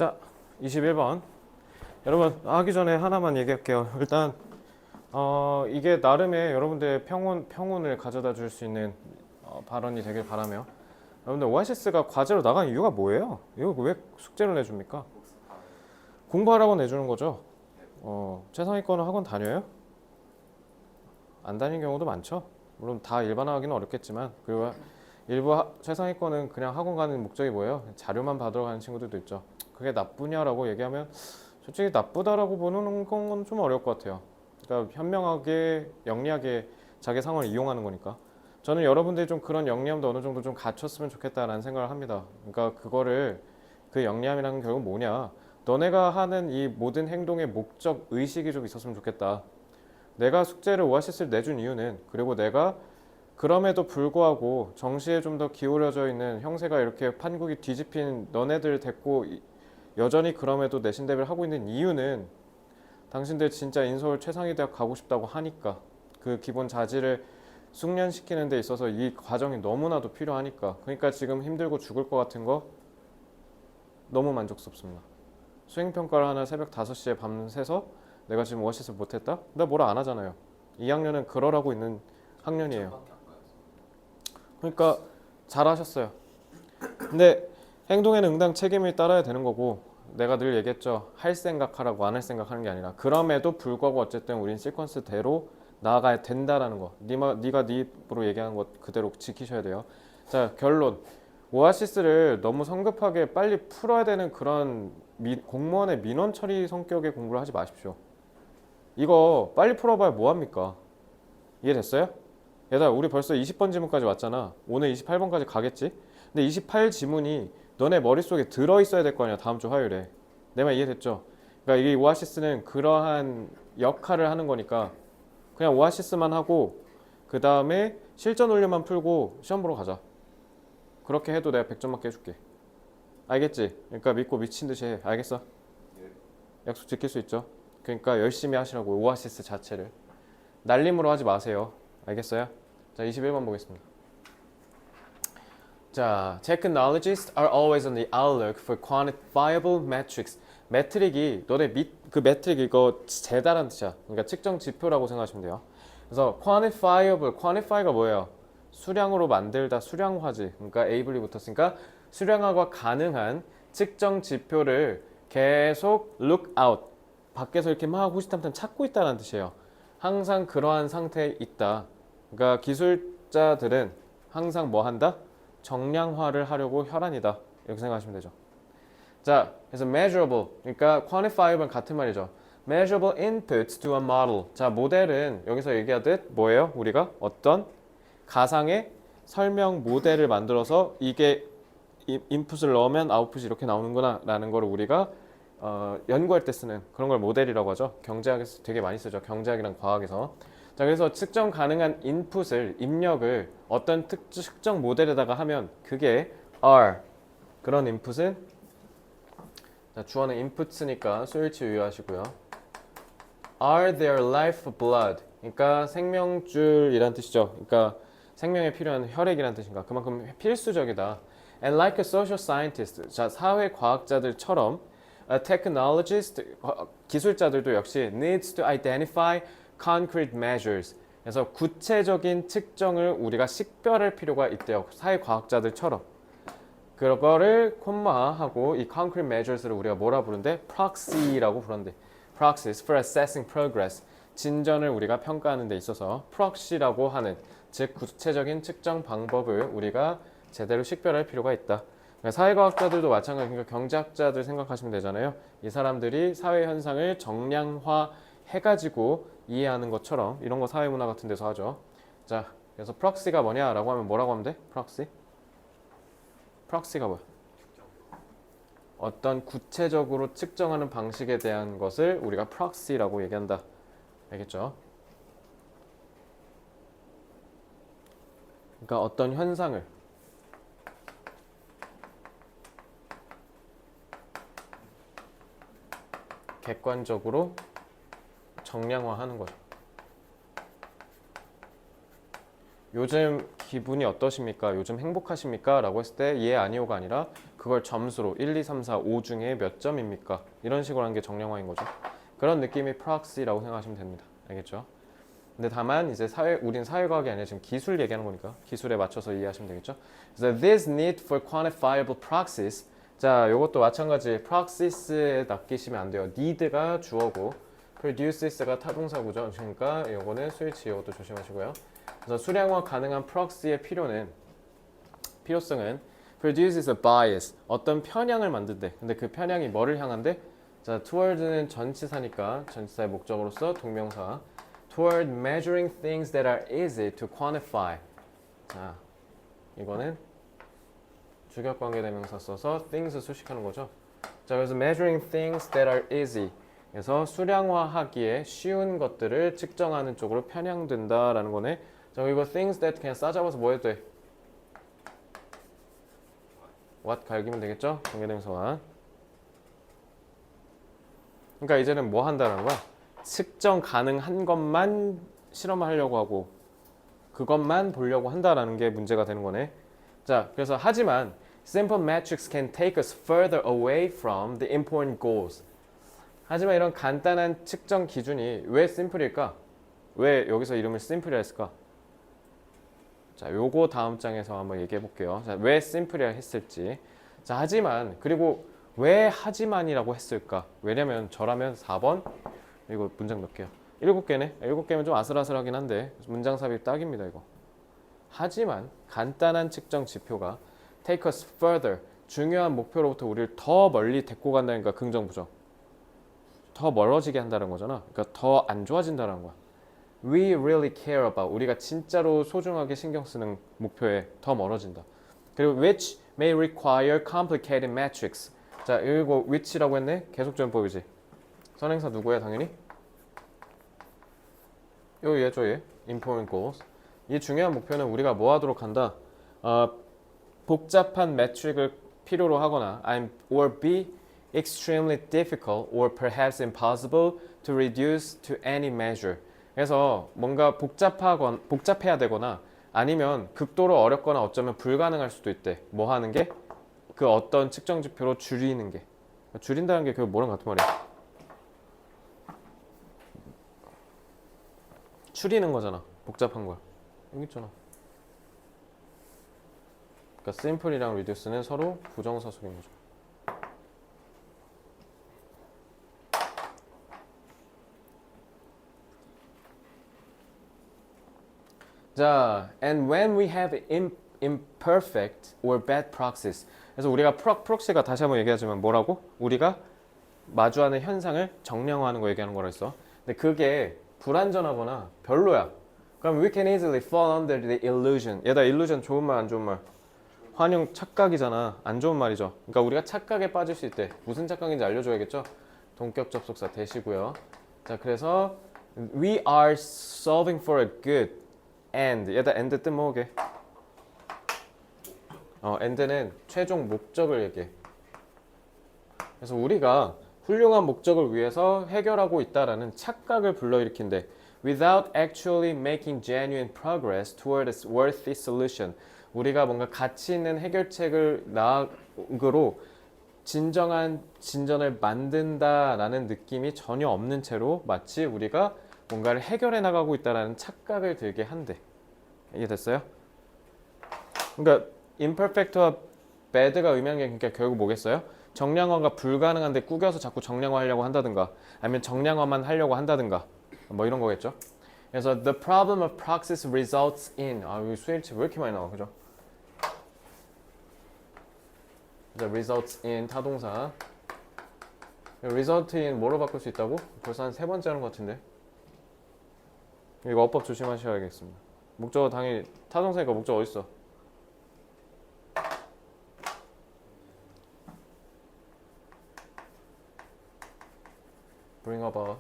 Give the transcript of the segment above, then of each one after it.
자, 21번. 여러분, 하기 전에 하나만 얘기할게요. 일단, 이게 나름의 여러분들의 평온을 가져다 줄 수 있는 발언이 되길 바라며. 여러분들, 오아시스가 과제로 나간 이유가 뭐예요? 이거 왜 숙제를 내줍니까? 공부하라고 내주는 거죠. 최상위권은 학원 다녀요? 안 다니는 경우도 많죠. 물론 다 일반화하기는 어렵겠지만, 그리고 일부 최상위권은 그냥 학원 가는 목적이 뭐예요? 자료만 받으러 가는 친구들도 있죠. 그게 나쁘냐라고 얘기하면 솔직히 나쁘다라고 보는 건 좀 어려울 것 같아요. 그러니까 현명하게 영리하게 자기 상황을 이용하는 거니까. 저는 여러분들이 좀 그런 영리함도 어느 정도 좀 갖췄으면 좋겠다라는 생각을 합니다. 그러니까 그 영리함이라는 건 결국 뭐냐? 너네가 하는 이 모든 행동의 목적 의식이 좀 있었으면 좋겠다. 내가 숙제를 오아시스를 내준 이유는, 그리고 내가 그럼에도 불구하고 정시에 좀 더 기울여져 있는 형세가 이렇게 판국이 뒤집힌 너네들 데리고 여전히 그럼에도 내신 대비를 하고 있는 이유는 당신들 진짜 인서울 최상위 대학 가고 싶다고 하니까, 그 기본 자질을 숙련시키는 데 있어서 이 과정이 너무나도 필요하니까. 그러니까 지금 힘들고 죽을 것 같은 거 너무 만족스럽습니다. 수행평가를 하나 새벽 5시에 밤새서 내가 지금 오아시스 못했다? 나 뭐라 안 하잖아요. 2학년은 그러라고 있는 학년이에요. 그러니까 잘하셨어요. 근데 행동에는 응당 책임을 따라야 되는 거고, 내가 늘 얘기했죠. 할 생각하라고, 안 할 생각하는 게 아니라. 그럼에도 불구하고 어쨌든 우린 시퀀스대로 나아가야 된다라는 거. 네가 네 입으로 얘기하는 것 그대로 지키셔야 돼요. 자, 결론. 오아시스를 너무 성급하게 빨리 풀어야 되는 그런 공무원의 민원 처리 성격의 공부를 하지 마십시오. 이거 빨리 풀어봐야 뭐합니까? 이해됐어요? 얘들아, 우리 벌써 20번 지문까지 왔잖아. 오늘 28번까지 가겠지? 근데 28 지문이 너네 머릿속에 들어있어야 될 거 아니야, 다음 주 화요일에. 내 말 이해됐죠? 그러니까 이 오아시스는 그러한 역할을 하는 거니까 그냥 오아시스만 하고 그 다음에 실전 훈련만 풀고 시험 보러 가자. 그렇게 해도 내가 100점 맞게 해줄게. 알겠지? 그러니까 믿고 미친 듯이 해. 알겠어? 약속 지킬 수 있죠? 그러니까 열심히 하시라고, 오아시스 자체를. 날림으로 하지 마세요. 알겠어요? 자, 21번 보겠습니다. 자, technologists are always on the outlook for quantifiable metrics. 매트릭이 그 매트릭 이거 재다란 뜻이야. 그러니까 측정 지표라고 생각하시면 돼요. 그래서 quantify가 뭐예요? 수량으로 만들다, 수량화지. 그러니까 able이 붙었으니까 수량화가 가능한 측정 지표를 계속 look out, 밖에서 이렇게 막 호시탐탐 찾고 있다는 뜻이에요. 항상 그러한 상태에 있다. 그러니까 기술자들은 항상 뭐 한다? 정량화를 하려고 혈안이다. 이렇게 생각하시면 되죠. 자, 그래서 measurable, 그러니까 quantifiable 같은 말이죠. measurable inputs to a model. 자, 모델은 여기서 얘기하듯 뭐예요? 우리가 어떤 가상의 설명 모델을 만들어서 이게 인풋을 넣으면 아웃풋이 이렇게 나오는구나 라는 걸 우리가 연구할 때 쓰는 그런 걸 모델이라고 하죠. 경제학에서 되게 많이 쓰죠. 경제학이랑 과학에서. 자, 그래서 측정 가능한 인풋을, 입력을 어떤 특정 모델에다가 하면 그게 R. 그런 인풋은, 자, 주어는 인풋이니까 수일치 유의하시고요. Are their life blood. 그러니까 생명줄이란 뜻이죠. 그러니까 생명에 필요한 혈액이란 뜻인가. 그만큼 필수적이다. And like a social scientist. 자, 사회과학자들처럼 a technologist, 기술자들도 역시 needs to identify concrete measures. 그래서 구체적인 측정을 우리가 식별할 필요가 있대요. 사회과학자들처럼. 그거를 콤마하고 이 concrete measures를 우리가 뭐라 부른대? proxy라고 부른대. proxies for assessing progress. 진전을 우리가 평가하는 데 있어서 proxy라고 하는, 즉 구체적인 측정 방법을 우리가 제대로 식별할 필요가 있다. 그러니까 사회과학자들도 마찬가지로, 그러니까 경제학자들 생각하시면 되잖아요. 이 사람들이 사회 현상을 정량화 해가지고 이해하는 것처럼 이런 거 사회문화 같은 데서 하죠. 자, 그래서 proxy가 뭐냐라고 하면 뭐라고 하면 돼? proxy가 뭐야? 어떤 구체적으로 측정하는 방식에 대한 것을 우리가 proxy라고 얘기한다. 알겠죠? 그러니까 어떤 현상을 객관적으로 정량화하는 거죠. 요즘 기분이 어떠십니까? 요즘 행복하십니까? 라고 했을 때 예, 아니오가 아니라 그걸 점수로 1, 2, 3, 4, 5 중에 몇 점입니까? 이런 식으로 하는 게 정량화인 거죠. 그런 느낌이 proxy라고 생각하시면 됩니다. 알겠죠? 근데 다만 이제 우린 사회과학이 아니라 지금 기술 얘기하는 거니까 기술에 맞춰서 이해하시면 되겠죠? 그래서 this need for quantifiable proxies. 자, 이것도 마찬가지 proxies에 낚이시면 안 돼요. need가 주어고 produces가 타동사구죠. 그러니까 이거는 스위치 이것도 조심하시고요. 그래서 수량화 가능한 proxy의 필요성은 produces a bias. 어떤 편향을 만든대. 근데 그 편향이 뭐를 향한대? 자, toward는 전치사니까 전치사의 목적으로서 동명사 toward measuring things that are easy to quantify. 자, 이거는 주격관계대명사 써서 things 수식하는 거죠. 자, 그래서 measuring things that are easy. 그래서 수량화하기에 쉬운 것들을 측정하는 쪽으로 편향된다라는 거네. 자, 이거 things that 그냥 싸잡아서 뭐 해도 돼? what 갈기면 되겠죠? 관계대명사와. 그러니까 이제는 뭐 한다는 거야? 측정 가능한 것만 실험하려고 하고 그것만 보려고 한다라는 게 문제가 되는 거네. 자, 그래서 하지만 simple metrics can take us further away from the important goals. 하지만 이런 간단한 측정 기준이 왜 심플일까? 왜 여기서 이름을 심플이라 했을까? 자, 요거 다음 장에서 한번 얘기해 볼게요. 자, 왜 심플이라 했을지. 자, 하지만 그리고 왜 하지만이라고 했을까? 왜냐면 저라면 4번 이거 문장 몇 개야? 7개네. 7개면 좀 아슬아슬하긴 한데 문장 삽입 딱입니다 이거. 하지만 간단한 측정 지표가 take us further 중요한 목표로부터 우리를 더 멀리 데리고 간다니까 긍정부정. 더 멀어지게 한다는 거잖아. 그러니까 더 안 좋아진다는 거야. We really care about 우리가 진짜로 소중하게 신경 쓰는 목표에 더 멀어진다. 그리고 which may require complicated metrics. 자, 이거 which라고 했네. 계속전법이지. 선행사 누구야 당연히? 얘죠 얘. important goals. 이 중요한 목표는 우리가 뭐 하도록 한다? 복잡한 매트릭을 필요로 하거나 or be extremely difficult or perhaps impossible to reduce to any measure. 그래서 뭔가 복잡해야 되거나 아니면 극도로 어렵거나 어쩌면 불가능할 수도 있대. 뭐 하는 게? 그 어떤 측정 지표로 줄이는 게. 줄인다는 게 그 뭐랑 같은 말이야? 줄이는 거잖아. 복잡한 거야. 여기 있잖아. 그러니까 simple이랑 reduce는 서로 부정사 속인 거죠. 자, and when we have imperfect or bad proxies. 그래서 우리가 프록시가 다시 한번 얘기하지만 뭐라고? 우리가 마주하는 현상을 정량화하는 거 얘기하는 거라 했어. 근데 그게 불완전하거나 별로야. 그럼 we can easily fall under the illusion. 얘다 illusion 좋은 말 안 좋은 말? 환영 착각이잖아. 안 좋은 말이죠. 그러니까 우리가 착각에 빠질 수 있대. 무슨 착각인지 알려줘야겠죠? 동격 접속사 대시고요. 자, 그래서 we are solving for a good end. 얘다 end 뜻 뭐게? end는 최종 목적을 얘기해. 그래서 우리가 훌륭한 목적을 위해서 해결하고 있다라는 착각을 불러일으킨대. Without actually making genuine progress toward a worthy solution. 우리가 뭔가 가치 있는 해결책을 나으로 진정한 진전을 만든다라는 느낌이 전혀 없는 채로 마치 우리가 뭔가를 해결해 나가고 있다라는 착각을 들게 한대. 이해됐어요? 그러니까 imperfect와 bad가 의미하는 게 그러니까 결국 뭐겠어요? 정량화가 불가능한데 꾸겨서 자꾸 정량화하려고 한다든가 아니면 정량화만 하려고 한다든가 뭐 이런 거겠죠. 그래서 the problem of proxies results in 여기 수일치 왜 이렇게 많이 나와 그죠? results in 타동사 result in 뭐로 바꿀 수 있다고? 벌써 한 3번째 하는 것 같은데 이거 어법 조심하셔야겠습니다. 목적어 당연히 타동사니까 목적어 어딨어? bring about.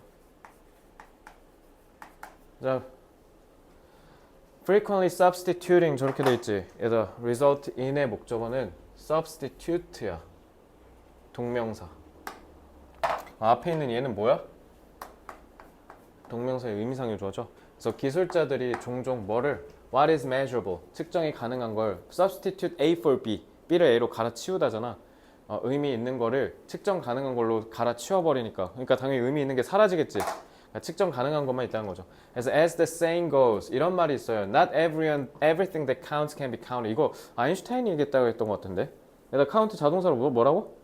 자, frequently substituting 저렇게 돼 있지. 얘들아, result in의 목적어는 substitute야. 동명사. 앞에 있는 얘는 뭐야? 동명사의 의미상이 좋아져. 그래서 기술자들이 종종 뭐를 what is measurable 측정이 가능한 걸 substitute A for B, B를 A로 갈아치우다잖아. 의미 있는 거를 측정 가능한 걸로 갈아치워버리니까 그러니까 당연히 의미 있는 게 사라지겠지. 그러니까 측정 가능한 것만 있다는 거죠. 그래서 as the saying goes 이런 말이 있어요. Not everything that counts can be counted. 이거 아인슈타인이 얘기했다고 했던 것 같은데. 얘들아 카운트 자동사로 뭐라고?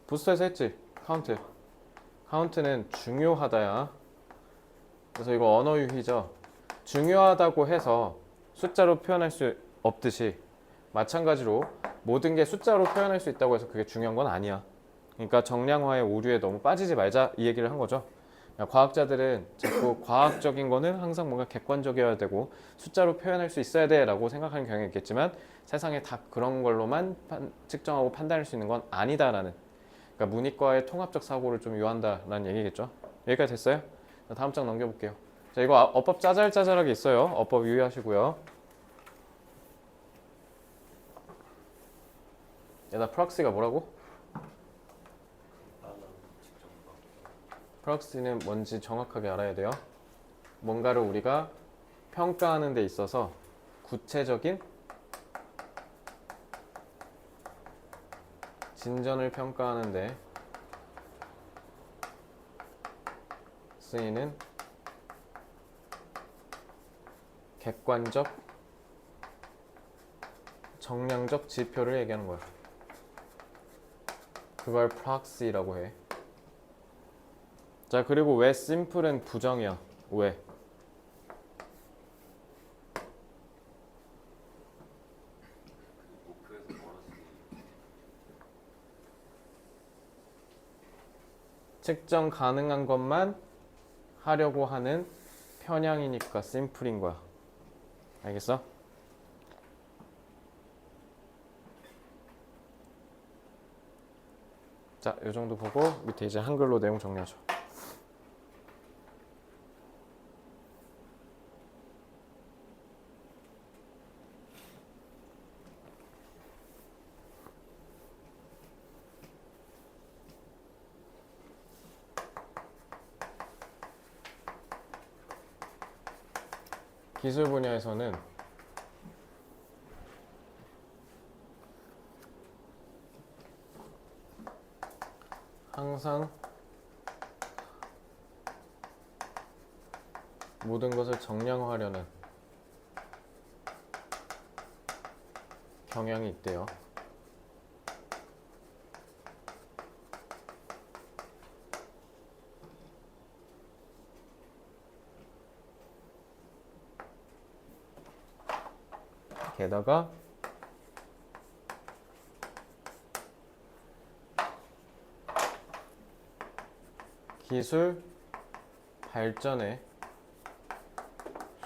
부스터에서 했지. 카운트. 카운트는 중요하다야. 그래서 이거 언어 유희죠. 중요하다고 해서 숫자로 표현할 수 없듯이 마찬가지로 모든 게 숫자로 표현할 수 있다고 해서 그게 중요한 건 아니야. 그러니까 정량화의 오류에 너무 빠지지 말자 이 얘기를 한 거죠. 과학자들은 자꾸 과학적인 거는 항상 뭔가 객관적이어야 되고 숫자로 표현할 수 있어야 돼 라고 생각하는 경향이 있겠지만 세상에 다 그런 걸로만 측정하고 판단할 수 있는 건 아니다라는, 그러니까 문이과의 통합적 사고를 좀 요한다라는 얘기겠죠. 여기까지 됐어요? 다음 장 넘겨볼게요. 자, 이거 어법 짜잘짜잘하게 있어요. 어법 유의하시고요. 얘다 프락시가 뭐라고? 프락시는 뭔지 정확하게 알아야 돼요. 뭔가를 우리가 평가하는 데 있어서 구체적인 진전을 평가하는데 쓰이는 객관적, 정량적 지표를 얘기하는 거야. 그걸 proxy라고 해. 자, 그리고 왜 simple은 부정이야? 왜? 측정 가능한 것만 하려고 하는 편향이니까 simple인 거야. 알겠어? 자, 이 정도 보고 밑에 이제 한글로 내용 정리하죠. 기술 분야에서는 항상 모든 것을 정량화하려는 경향이 있대요. 게다가 기술 발전의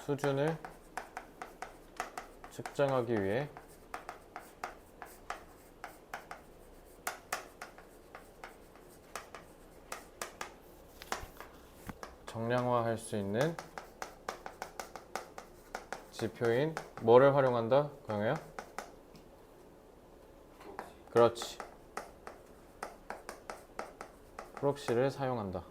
수준을 측정하기 위해 정량화할 수 있는 지표인 뭐를 활용한다? 강혜야? 그렇지. 프록시를 사용한다.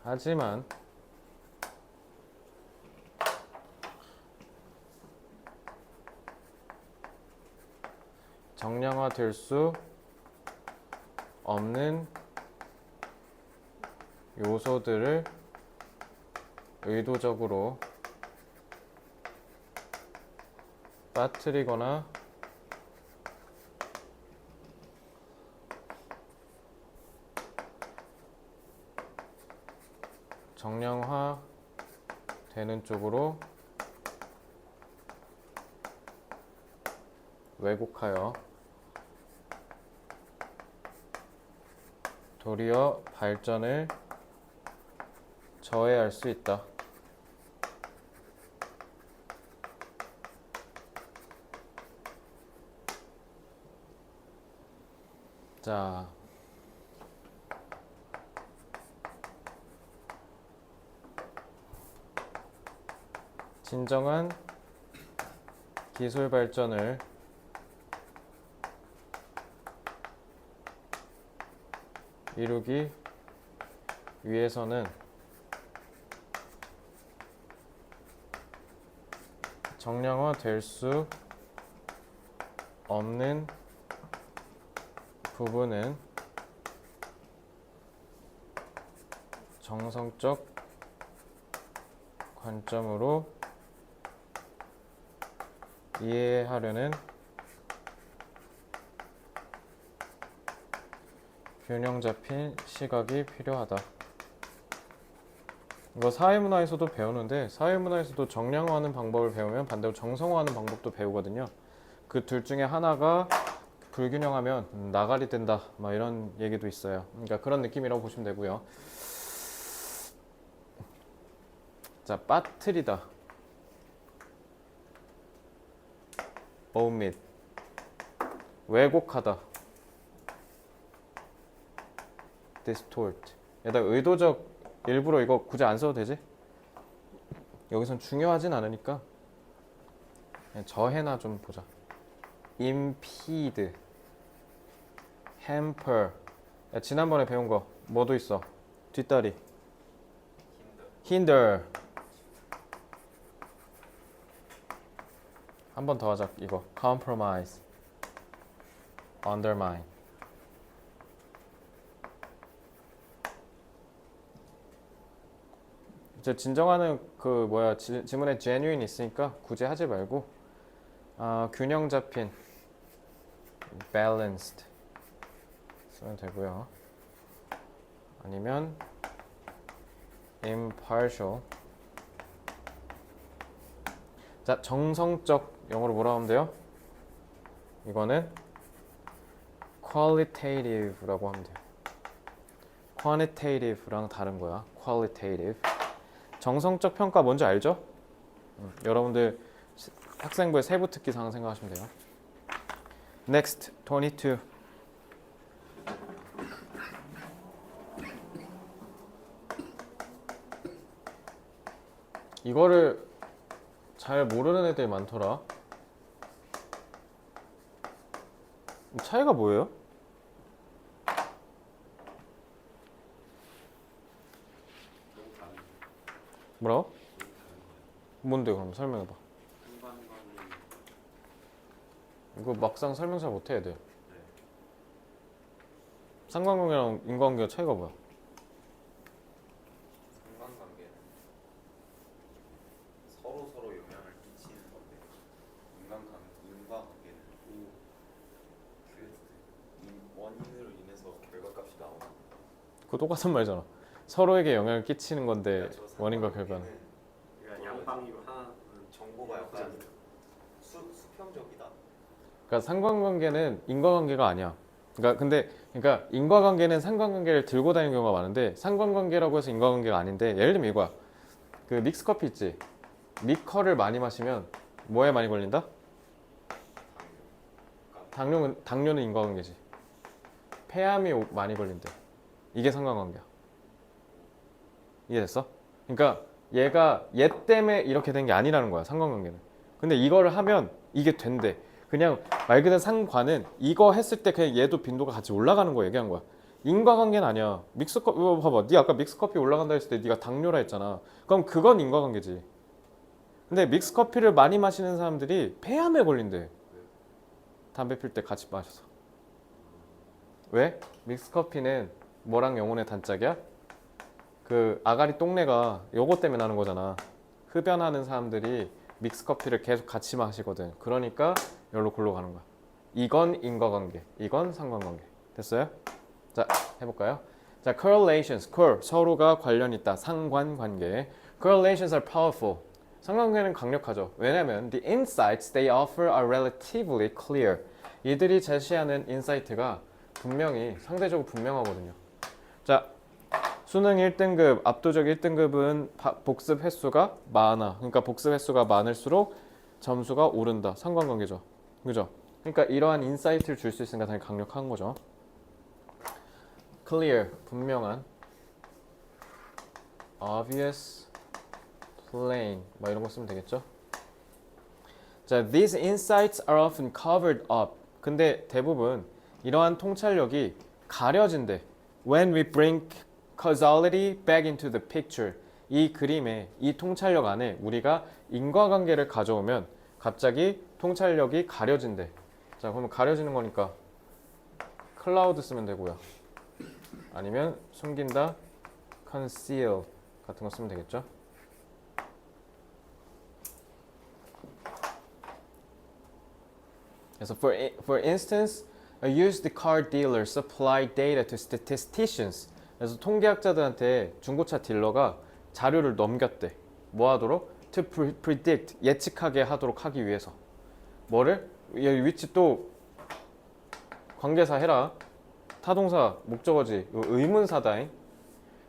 하지만 정량화될 수 없는 요소들을 의도적으로 빠뜨리거나 정량화되는 쪽으로 왜곡하여 도리어 발전을 저해할 수 있다. 자, 진정한 기술 발전을 이루기 위해서는 정량화 될 수 없는 부분은 정성적 관점으로 이해하려는 균형 잡힌 시각이 필요하다. 이거 사회문화에서도 배우는데 사회문화에서도 정량화하는 방법을 배우면 반대로 정성화하는 방법도 배우거든요. 그 둘 중에 하나가 불균형하면 나가리 된다 막 이런 얘기도 있어요. 그러니까 그런 느낌이라고 보시면 되고요. 자, 빠뜨리다, omit, 왜곡하다, distort. 얘다 의도적, 일부러 이거 굳이 안 써도 되지? 여기선 중요하진 않으니까 그냥 저해나 좀 보자. impede, hamper. 야, 지난번에 배운 거 뭐도 있어? 뒷다리. hinder. 한 번 더 하자. 이거 compromise, undermine. 이제 진정하는 그 뭐야 지문에 genuine 있으니까 굳이 하지 말고 균형 잡힌, balanced 쓰면 되고요. 아니면 impartial. 자, 정성적 영어로 뭐라고 하면 돼요? 이거는 qualitative라고 하면 돼요. quantitative랑 다른 거야. qualitative. 정성적 평가 뭔지 알죠? 여러분들 학생부의 세부 특기사항 생각하시면 돼요. Next, 22. 이거를 잘 모르는 애들이 많더라. 차이가 뭐예요? 뭐라고? 뭔데 그럼 설명해봐. 이거 막상 설명 잘 못해 애들. 상관관계랑 인과관계가 차이가 뭐야? 상관관계는 서로 영향을 끼치는 건데 인과관계는 원인으로 인해서 결과값이 나오는. 그거 똑같은 말이잖아. 서로에게 영향을 끼치는 건데 원인과 결과는. 양방위로 하는 정보가 약간 수평적이다. 그러니까 상관관계는 인과관계가 아니야. 그러니까 인과관계는 상관관계를 들고 다니는 경우가 많은데 상관관계라고 해서 인과관계가 아닌데 예를 들면 이거야. 그 믹스커피 있지? 미커를 많이 마시면 뭐에 많이 걸린다? 당뇨는 인과관계지. 폐암이 많이 걸린대. 이게 상관관계야. 이해됐어? 그러니까 얘 때문에 이렇게 된 게 아니라는 거야, 상관관계는. 근데 이거를 하면 이게 된대. 그냥 말 그대로 상관은 이거 했을 때 그냥 얘도 빈도가 같이 올라가는 거 얘기한 거야. 인과관계는 아니야. 믹스커피, 이거 봐봐. 네 아까 믹스커피 올라간다 했을 때 네가 당뇨라 했잖아. 그럼 그건 인과관계지. 근데 믹스커피를 많이 마시는 사람들이 폐암에 걸린대. 담배 필 때 같이 마셔서. 왜? 믹스커피는 뭐랑 영혼의 단짝이야? 그 아가리 똥내가 요거 때문에 나는 거잖아. 흡연하는 사람들이 믹스커피를 계속 같이 마시거든. 그러니까 여기로 골로 가는 거야. 이건 인과관계, 이건 상관관계. 됐어요? 자, 해볼까요? 자, correlations, 서로가 관련 있다. 상관관계. Correlations are powerful. 상관관계는 강력하죠. 왜냐면 the insights they offer are relatively clear. 이들이 제시하는 인사이트가 상대적으로 분명하거든요. 자, 수능 1등급, 압도적 1등급은 복습 횟수가 많아. 그러니까 복습 횟수가 많을수록 점수가 오른다. 상관관계죠. 그죠? 그러니까 이러한 인사이트를 줄 수 있으니까 당연히 강력한 거죠. clear, 분명한. obvious, plain, 막 이런 거 쓰면 되겠죠? 자, these insights are often covered up. 근데 대부분 이러한 통찰력이 가려진대. When we bring causality back into the picture. 이 그림에 이 통찰력 안에 우리가 인과관계를 가져오면 갑자기 통찰력이 가려진대. 자, 그러면 가려지는 거니까 클라우드 쓰면 되고요. 아니면 숨긴다, conceal 같은 거 쓰면 되겠죠. 그래서 for instance, a used car dealer supply data to statisticians. 그래서 통계학자들한테 중고차 딜러가 자료를 넘겼대. 뭐 하도록? To predict, 예측하게 하도록 하기 위해서. 뭐를? 여기 위치 또 관계사 해라. 타동사, 목적어지, 의문사다잉.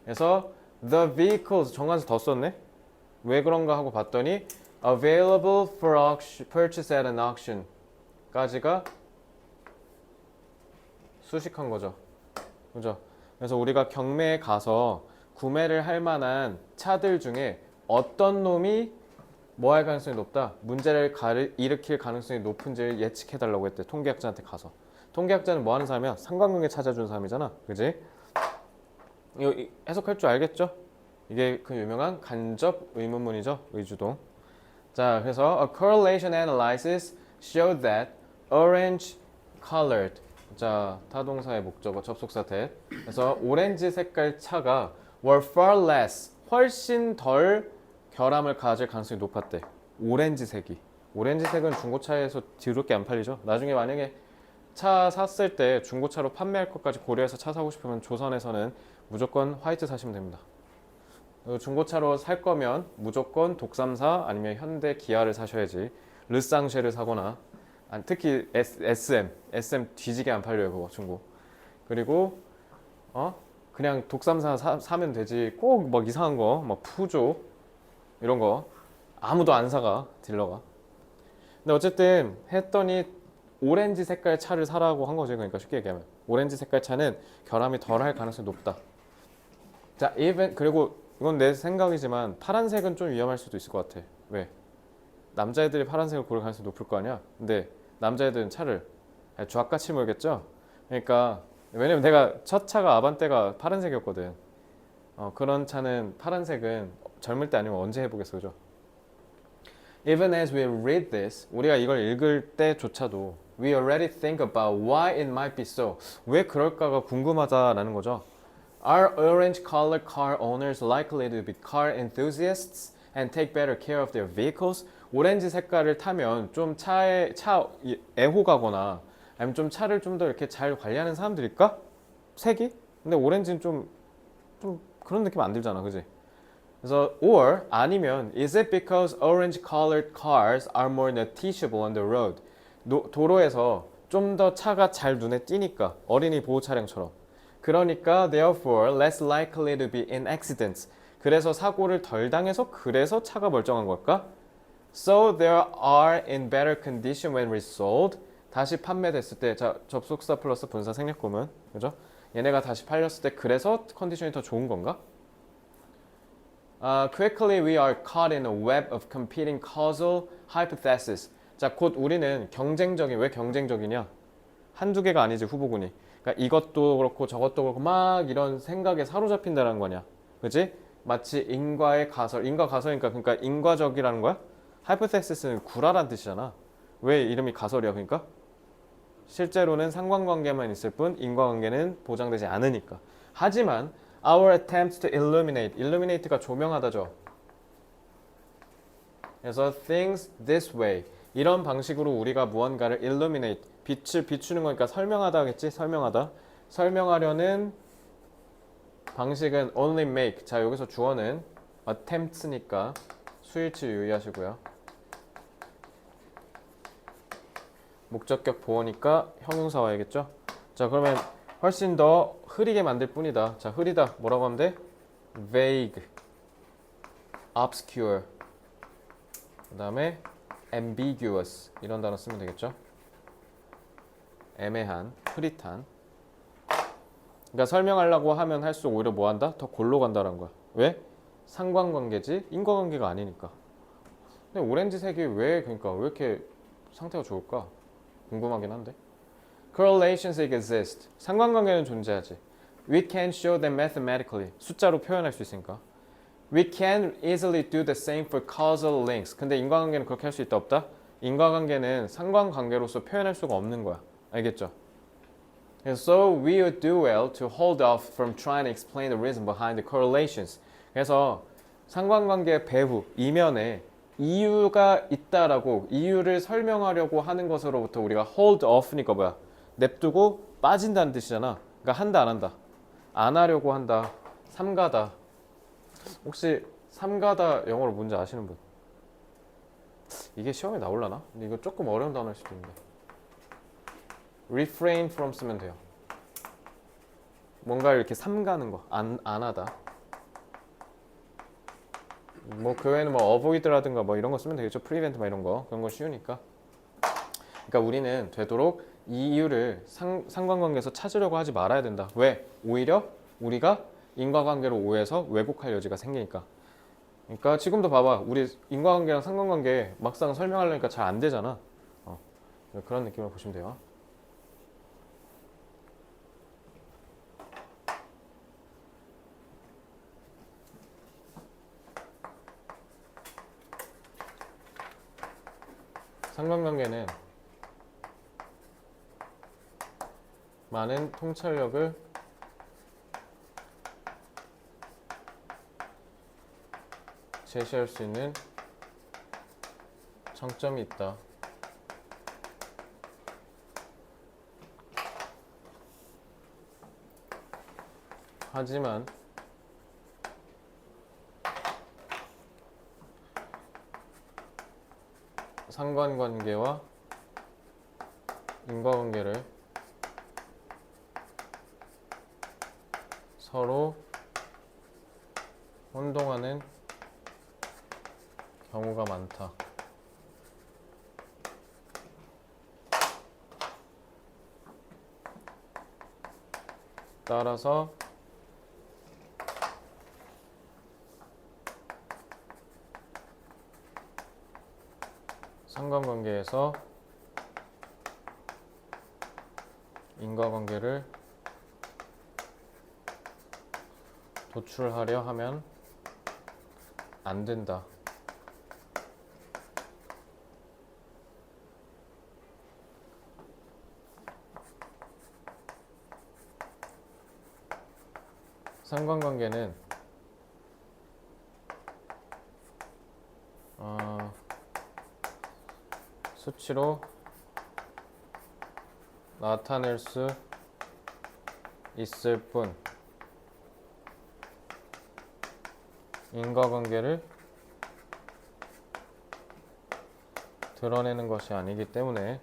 그래서 the vehicles 정관사 더 썼네. 왜 그런가 하고 봤더니 available for purchase at an auction 까지가 수식한 거죠. 그죠? 그래서 우리가 경매에 가서 구매를 할 만한 차들 중에 어떤 놈이 뭐 할 가능성이 높다? 문제를 일으킬 가능성이 높은지를 예측해 달라고 했대. 통계학자한테 가서. 통계학자는 뭐 하는 사람이야? 상관관계 찾아주는 사람이잖아. 그지? 이거 해석할 줄 알겠죠? 이게 그 유명한 간접 의문문이죠. 의주동. 자, 그래서 a correlation analysis showed that orange colored. 자, 타동사의 목적어 접속사 that. 그래서 오렌지 색깔 차가 were far less. 훨씬 덜 결함을 가질 가능성이 높았대. 오렌지색이. 오렌지색은 중고차에서 더럽게 안 팔리죠. 나중에 만약에 차 샀을 때 중고차로 판매할 것까지 고려해서 차 사고 싶으면 조선에서는 무조건 화이트 사시면 됩니다. 중고차로 살 거면 무조건 독삼사 아니면 현대 기아를 사셔야지. 르쌍쉐를 사거나 특히 SM 뒤지게 안 팔려요 그거 중고. 그리고 그냥 독삼사 사면 되지. 꼭 막 이상한 거 막 푸조 이런 거 아무도 안 사가 딜러가. 근데 어쨌든 했더니 오렌지 색깔 차를 사라고 한 거지. 그러니까 쉽게 얘기하면 오렌지 색깔 차는 결함이 덜할 가능성이 높다. 자, 그리고 이건 내 생각이지만 파란색은 좀 위험할 수도 있을 것 같아. 왜? 남자애들이 파란색을 고를 가능성이 높을 거 아니야. 근데 남자애들은 차를 쥐약같이 몰겠죠. 그러니까 왜냐면 내가 첫 차가 아반떼가 파란색이었거든. 그런 차는 파란색은 젊을 때 아니면 언제 해보겠어, 그죠? Even as we read this, 우리가 이걸 읽을 때조차도 we already think about why it might be so. 왜 그럴까가 궁금하다라는 거죠. Are orange-colored car owners likely to be car enthusiasts and take better care of their vehicles? 오렌지 색깔을 타면 좀 차 애호가거나 아니면 좀 차를 좀 더 이렇게 잘 관리하는 사람들일까? 색이? 근데 오렌지는 좀 그런 느낌 안 들잖아, 그지? 그래서 or 아니면 is it because orange-colored cars are more noticeable on the road? 도로에서 좀 더 차가 잘 눈에 띄니까 어린이 보호 차량처럼. 그러니까 therefore less likely to be in accidents. 그래서 사고를 덜 당해서 그래서 차가 멀쩡한 걸까? So they are in better condition when resold. 다시 판매됐을 때, 자 접속사 플러스 분사 생략구문, 그죠? 얘네가 다시 팔렸을 때 그래서 컨디션이 더 좋은 건가? Quickly we are caught in a web of competing causal hypotheses. 자, 곧 우리는 왜 경쟁적이냐? 한두 개가 아니지 후보군이. 그러니까 이것도 그렇고 저것도 그렇고 막 이런 생각에 사로잡힌다는 거냐, 그지? 마치 인과 가설이니까 그러니까 인과적이라는 거야? hypothesis는 구라란 뜻이잖아. 왜 이름이 가설이야? 그러니까 실제로는 상관관계만 있을 뿐 인과관계는 보장되지 않으니까. 하지만 our attempts to illuminate가 조명하다죠. 그래서 things this way, 이런 방식으로 우리가 무언가를 illuminate, 빛을 비추는 거니까 설명하다 하겠지? 설명하려는 방식은 only make. 자, 여기서 주어는 attempts니까 수일치 유의하시고요. 목적격 보어니까 형용사 와야겠죠? 자, 그러면 훨씬 더 흐리게 만들 뿐이다. 자, 흐리다 뭐라고 하면 돼? vague, obscure, 그 다음에 ambiguous 이런 단어 쓰면 되겠죠? 애매한, 흐릿한. 그러니까 설명하려고 하면 할수록 오히려 뭐 한다? 더 골로 간다는 거야. 왜? 상관관계지 인과관계가 아니니까. 근데 오렌지색이 왜 이렇게 상태가 좋을까? 궁금하긴 한데. Correlations exist. 상관관계는 존재하지. We can show them mathematically. 숫자로 표현할 수 있으니까. We can easily do the same for causal links. 근데 인과관계는 그렇게 할 수 있다 없다? 인과관계는 상관관계로서 표현할 수가 없는 거야. 알겠죠? So we would do well to hold off from trying to explain the reason behind the correlations. 그래서 상관관계 배후 이면에 이유가 있다라고 이유를 설명하려고 하는 것으로부터 우리가 hold off니까 뭐야? 냅두고 빠진다는 뜻이잖아. 그러니까 한다 안 한다. 안 하려고 한다. 삼가다. 혹시 삼가다 영어로 뭔지 아시는 분? 이게 시험에 나올라나? 근데 이거 조금 어려운 단어일 수도 있는데. refrain from 쓰면 돼요. 뭔가 이렇게 삼가는 거, 안 하다. 뭐 그 외에는 뭐 avoid라든가 뭐 이런 거 쓰면 되겠죠. prevent 막 이런 거. 그런 건 쉬우니까. 그러니까 우리는 되도록 이 이유를 상관관계에서 찾으려고 하지 말아야 된다. 왜? 오히려 우리가 인과관계로 오해해서 왜곡할 여지가 생기니까. 그러니까 지금도 봐봐. 우리 인과관계랑 상관관계 막상 설명하려니까 잘 안 되잖아. 그런 느낌으로 보시면 돼요. 상관관계는 많은 통찰력을 제시할 수 있는 장점이 있다. 하지만 상관관계와 인과관계를 서로 혼동하는 경우가 많다. 따라서 상관관계에서 인과관계를 도출하려 하면 안 된다. 상관관계는 수치로 나타낼 수 있을 뿐 인과관계를 드러내는 것이 아니기 때문에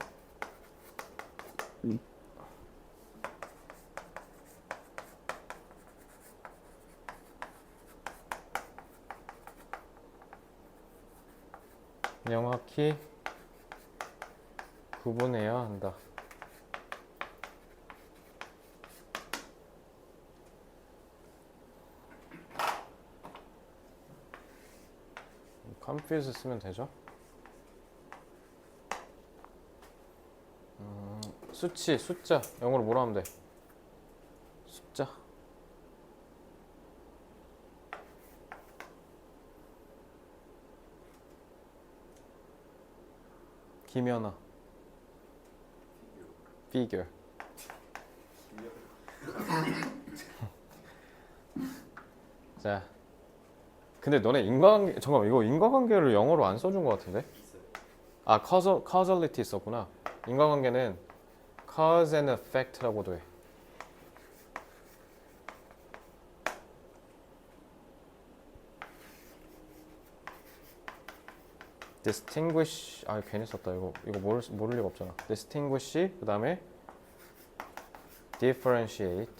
명확히 구분해야 한다. confuse 쓰면 되죠. 수치, 숫자 영어로 뭐라 하면 돼? 숫자. 김연아. figure. 자, 근데 너네 인과관계 잠깐만 이거 인과관계를 영어로 안 써준 것 같은데? 아, causality 있었구나. 인과관계는 cause and effect라고도 해. distinguish 아 괜히 썼다 이거 모를 리가 없잖아. distinguish 그 다음에 differentiate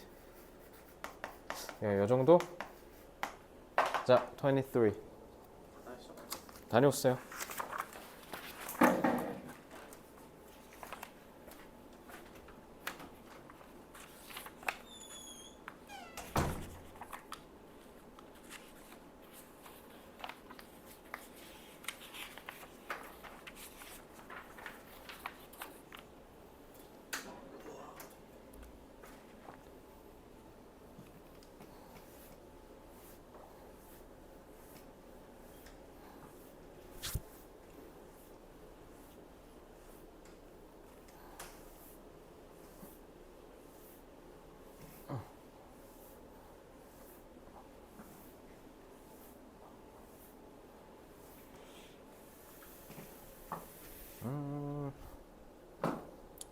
이 정도. 자 23 다녀오세요.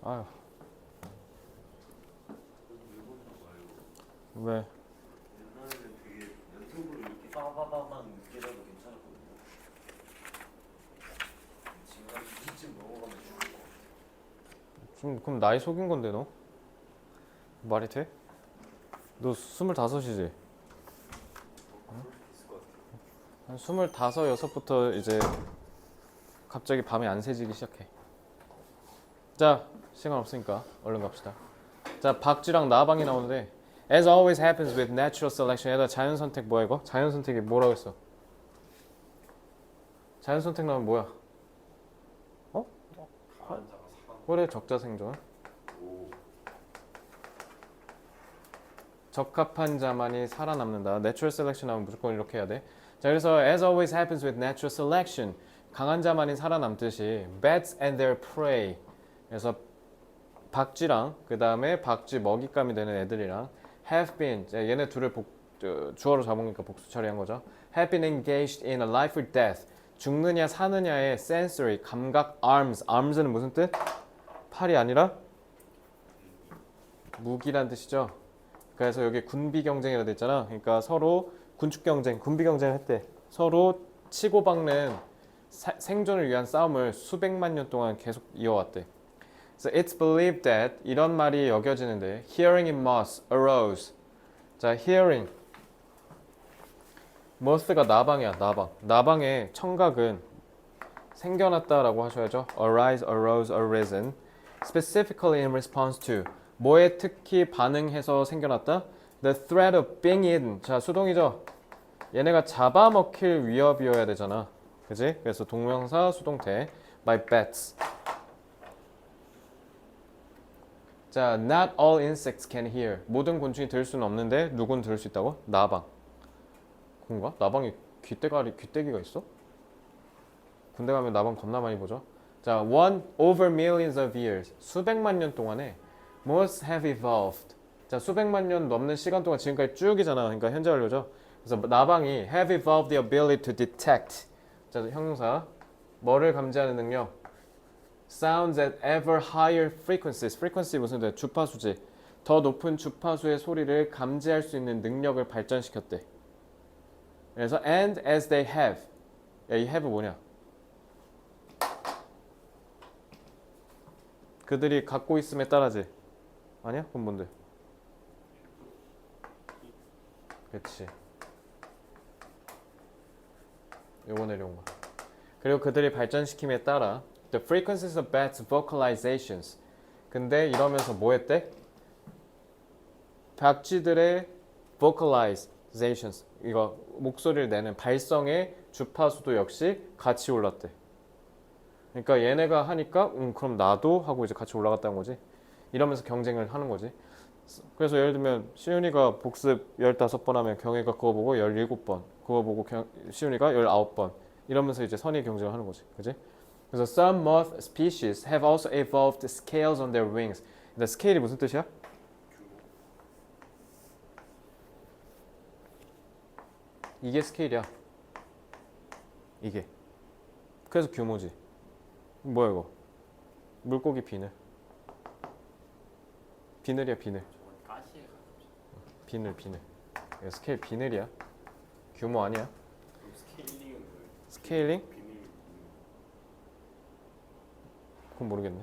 아유. 왜? 옛날에는 되게 연속으로 이렇게 빠바바만 느끼라도 괜찮았거든요. 지금 한 2쯤 넘어가면 죽을 것 같아. 좀 그럼 나이 속인 건데 너? 말이 돼? 너 25이지? 있을 것 같아요. 한 25, 6부터 이제 갑자기 밤이 안 새지기 시작해. 자, 시간 없으니까 얼른 갑시다. 자, 박쥐랑 나방이 나오는데 As always happens with natural selection. 얘들아 자연 선택 뭐야 이거? 자연 선택이 뭐라고 했어? 자연 선택 나오면 뭐야? 강한 자가 사람. 그래 적자 생존. 오. 적합한 자만이 살아남는다. Natural selection 나오면 무조건 이렇게 해야 돼. 자, 그래서 as always happens with natural selection. 강한 자만이 살아남듯이 bats and their prey. 그래서 박쥐랑 그 다음에 박쥐 먹잇감이 되는 애들이랑 have been. 자, 얘네 둘을 주어로 잡으니까 복수 처리한 거죠. have been engaged in a life or death. 죽느냐 사느냐의 sensory 감각 arms. arms는 무슨 뜻? 팔이 아니라 무기란 뜻이죠. 그래서 여기 군비 경쟁이라 돼 있잖아. 그러니까 서로 군축 경쟁, 군비 경쟁을 했대. 서로 치고박는 생존을 위한 싸움을 수백만 년 동안 계속 이어왔대. So it's believed that 이런 말이 여겨지는데 hearing in moth arose. 자, hearing moth가 나방이야. 나방. 나방의 청각은 생겨났다라고 하셔야죠. arise, arose, arisen. Specifically in response to 뭐에 특히 반응해서 생겨났다? The threat of being eaten. 자, 수동이죠. 얘네가 잡아먹힐 위협이어야 되잖아. 그지? 그래서 동명사 수동태 by bats. 자, not all insects can hear. 모든 곤충이 들을 수는 없는데 누군 들을 수 있다고? 나방. 그런가? 나방이 귀때기가 있어? 군대 가면 나방 겁나 많이 보죠. 자, one over millions of years. 수백만 년 동안에 most have evolved. 자, 수백만 년 넘는 시간 동안 지금까지 쭉이잖아. 그러니까 현재 완료죠. 그래서 나방이 have evolved the ability to detect. 자, 형용사. 뭐를 감지하는 능력? Sounds at ever higher frequencies. frequency 무슨 뜻? 주파수지. 더 높은 주파수의 소리를 감지할 수 있는 능력을 발전시켰대. 그래서 and as they have. 야, 이 have 뭐냐? 그들이 갖고 있음에 따라지. 아니야? 그건 뭔데? 그렇지. 요거 내려온 거. 그리고 그들이 발전시킴에 따라 the frequencies of bats vocalizations. 근데 이러면서 뭐 했대? 박쥐들의 vocalizations. 이거 목소리를 내는 발성의 주파수도 역시 같이 올랐대. 그러니까 얘네가 하니까 그럼 나도 하고 이제 같이 올라갔다는 거지. 이러면서 경쟁을 하는 거지. 그래서 예를 들면 시윤이가 복습 15번 하면 경혜가 그거 보고 17번, 그거 보고 시윤이가 19번 이러면서 이제 선의 경쟁을 하는 거지. 그지? 그래서 some moth species have also evolved scales on their wings. 근데 스케일이 무슨 뜻이야? 이게 스케일이야. 이게. 그래서 규모지. 뭐야 이거? 물고기 비늘. 비늘이야 비늘. 저건 가시에 가깝죠. 비늘. 이거 스케일 비늘이야. 규모 아니야. 그럼 스케일링은 뭐예요? 스케일링? 비밀. 그건 모르겠네.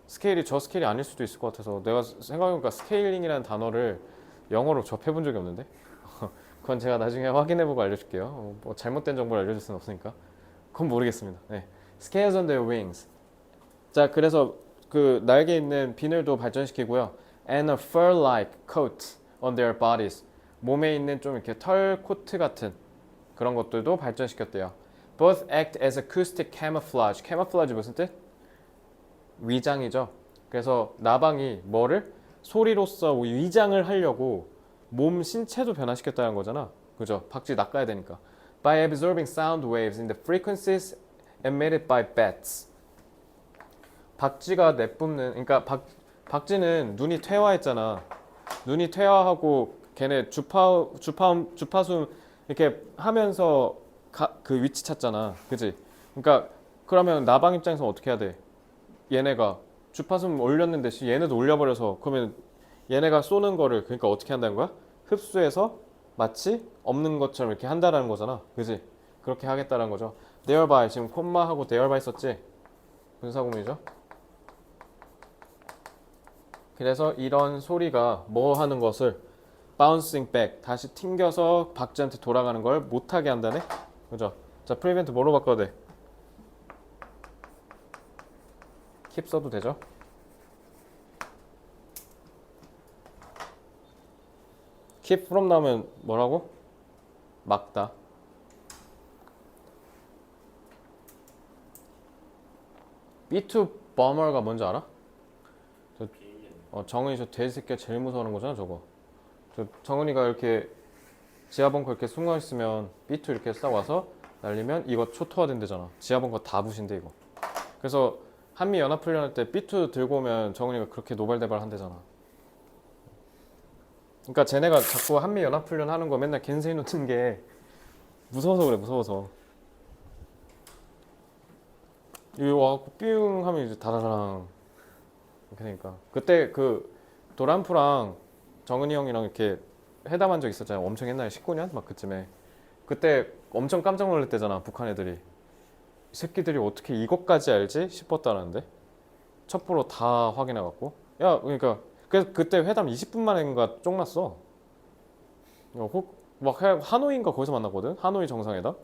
스케일이 저 스케일이 아닐 수도 있을 것 같아서 내가 생각해보니까 스케일링이라는 단어를 영어로 접해본 적이 없는데 그건 제가 나중에 확인해보고 알려줄게요. 뭐 잘못된 정보를 알려줄 수는 없으니까 그건 모르겠습니다. 네. Scales on their wings. 자, 그래서 그 날개 있는 비늘도 발전시키고요. And a fur-like coat on their bodies. 몸에 있는 좀 이렇게 털 코트 같은 그런 것들도 발전시켰대요. Both act as acoustic camouflage. camouflage 무슨 뜻? 위장이죠. 그래서 나방이 뭐를? 소리로서 위장을 하려고 몸 신체도 변화시켰다는 거잖아. 그죠? 박쥐 낚아야 되니까. By absorbing sound waves in the frequencies emitted by bats. 박쥐가 내뿜는, 그러니까 박쥐는 눈이 퇴화했잖아. 눈이 퇴화하고 걔네 주파수 이렇게 하면서 그 위치 찾잖아. 그지? 그러니까 그러면 나방 입장에서 어떻게 해야 돼? 얘네가 주파수 올렸는데 얘네도 올려버려서 그러면 얘네가 쏘는 거를 그러니까 어떻게 한다는 거야? 흡수해서 마치 없는 것처럼 이렇게 한다라는 거잖아. 그지? 그렇게 하겠다라는 거죠. thereby 지금 콤마하고 thereby 썼지? 분사구문이죠. 그래서 이런 소리가 뭐 하는 것을 bouncing back 다시 튕겨서 박쥐한테 돌아가는 걸 못하게 한다네. 그죠? 자, prevent 뭐로 바꿔야 돼? keep 써도 되죠? keep from 나오면 뭐라고? 막다. B2 bomber가 뭔지 알아? 정은이 저 돼지새끼가 제일 무서워하는 거잖아 저거. 정은이가 이렇게 지하벙커 이렇게 숨어 있으면 B2 이렇게 싹 와서 날리면 이거 초토화된대잖아. 지하벙커 다 부신대 이거. 그래서 한미 연합훈련할 때 B2 들고 오면 정은이가 그렇게 노발대발 한대잖아. 그러니까 쟤네가 자꾸 한미 연합훈련 하는 거 맨날 겐세이 놓는 게 무서워서 그래. 무서워서. 여기 와갖고 뿅 하면 이제 다다랑 이렇게 되니까. 그때 그 도란프랑 정은이 형이랑 이렇게 회담한 적 있었잖아요. 엄청 옛날에 19년 막 그쯤에. 그때 엄청 깜짝 놀랐대잖아 북한 애들이. 이 새끼들이 어떻게 이것까지 알지 싶었다는데 첩보로 다 확인해갖고. 야 그러니까 그때 회담 20분 만인가 쫑났어. 막 하노이인가 거기서 만났거든. 하노이 정상회담.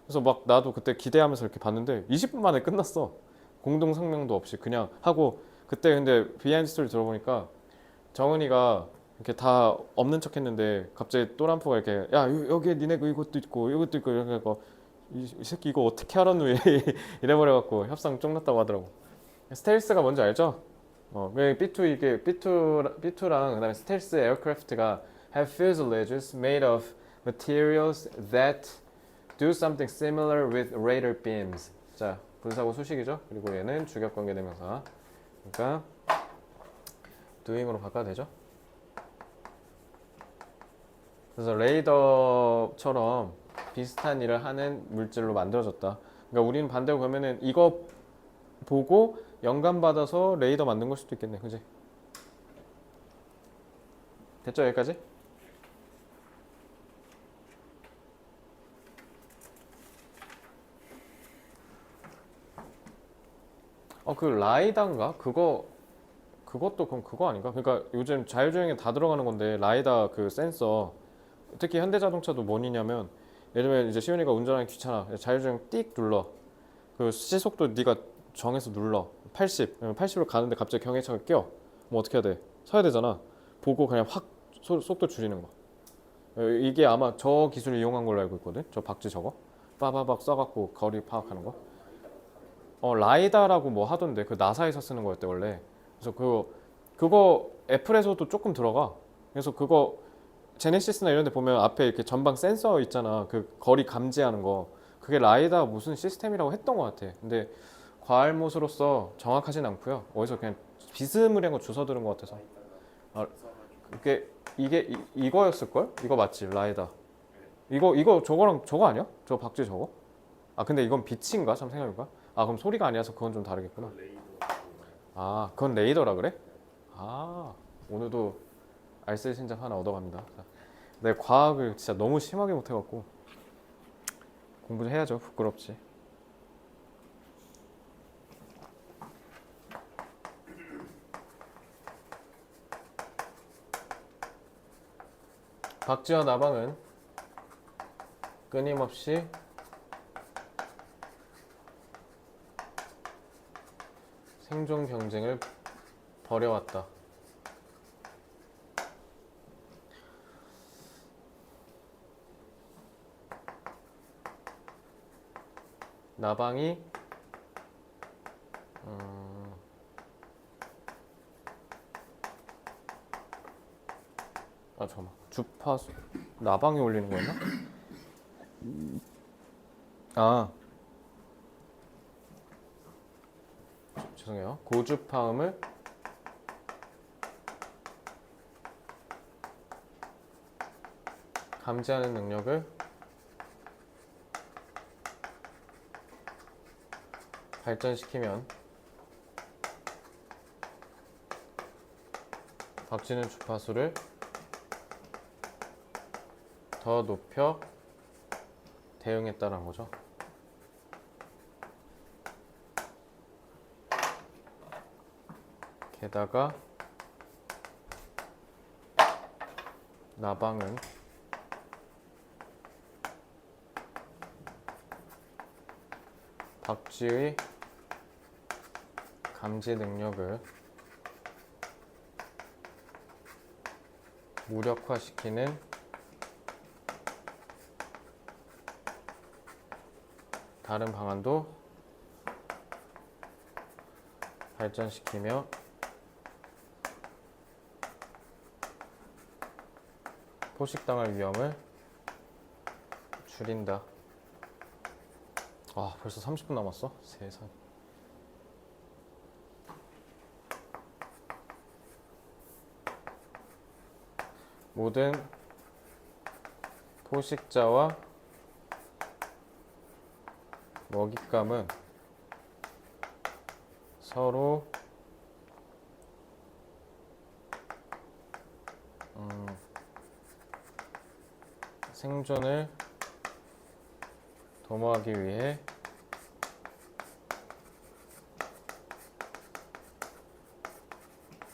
그래서 막 나도 그때 기대하면서 이렇게 봤는데 20분 만에 끝났어. 공동 성명도 없이 그냥 하고. 그때 근데 비하인드 스토리 들어보니까 정은이가 이렇게 다 없는 척 했는데 갑자기 또람프가 이렇게 야 여기에 니네 이것도 있고 이것도 있고 이렇게 해서 이 새끼 이거 어떻게 알았노 이래버려갖고 협상 쫑났다고 하더라고. 스텔스가 뭔지 알죠? B2 이게 B2랑 그다음에 스텔스 에어크래프트가 have fuselages made of materials that do something similar with radar beams. 자, 분사구 수식이죠. 그리고 얘는 주격 관계 대명사. 그러니까 doing으로 바꿔도 되죠. 그래서 레이더처럼 비슷한 일을 하는 물질로 만들어졌다. 그러니까 우리는 반대로 보면은 이거 보고 영감 받아서 레이더 만든 걸 수도 있겠네, 그지? 됐죠 여기까지? 그 라이다인가? 그것도 그럼 그거 아닌가? 그러니까 요즘 자율주행에 다 들어가는 건데 라이다 그 센서 특히 현대자동차도 뭐냐면 예를 들면 이제 시윤이가 운전하기 귀찮아. 자율주행 띡 눌러. 그 시속도 네가 정해서 눌러. 80. 80으로 가는데 갑자기 경계차가 껴. 뭐 어떻게 해야 돼? 서야 되잖아. 보고 그냥 확 속도 줄이는 거. 이게 아마 저 기술을 이용한 걸로 알고 있거든. 저 박쥐 저거. 빠바박 써갖고 거리 파악하는 거. 라이다라고 뭐 하던데 그 나사에서 쓰는 거였대 원래. 그래서 그거 애플에서도 조금 들어가. 그래서 그거 제네시스나 이런 데 보면 앞에 이렇게 전방 센서 있잖아. 그 거리 감지하는 거. 그게 라이다 무슨 시스템이라고 했던 것 같아. 근데 과알못으로서 정확하진 않고요. 어디서 그냥 비스무리한 거 주워 들은 것 같아서. 이게 이거였을 걸? 이거 맞지? 라이다. 이거 저거랑 저거 아니야? 저 박쥐 저거? 근데 이건 빛인가? 참 생각해볼까? 그럼 소리가 아니라서 그건 좀 다르겠구나. 그건 레이더라 그래? 오늘도 알쓸 신작 하나 얻어갑니다. 내 과학을 진짜 너무 심하게 못해갖고 공부 좀 해야죠. 부끄럽지. 박쥐와 나방은 끊임없이 생존 경쟁을 벌여왔다. 나방이 잠깐만. 주파수 나방이 올리는 거였나? 죄송해요. 고주파음을 감지하는 능력을 발전시키면 박쥐는 주파수를 더 높여 대응했다는 거죠. 게다가 나방은 박쥐의 감지 능력을 무력화시키는 다른 방안도 발전시키며 포식당할 위험을 줄인다. 아, 벌써 30분 남았어? 세상. 모든 포식자와 먹잇감은 서로 생존을 도모하기 위해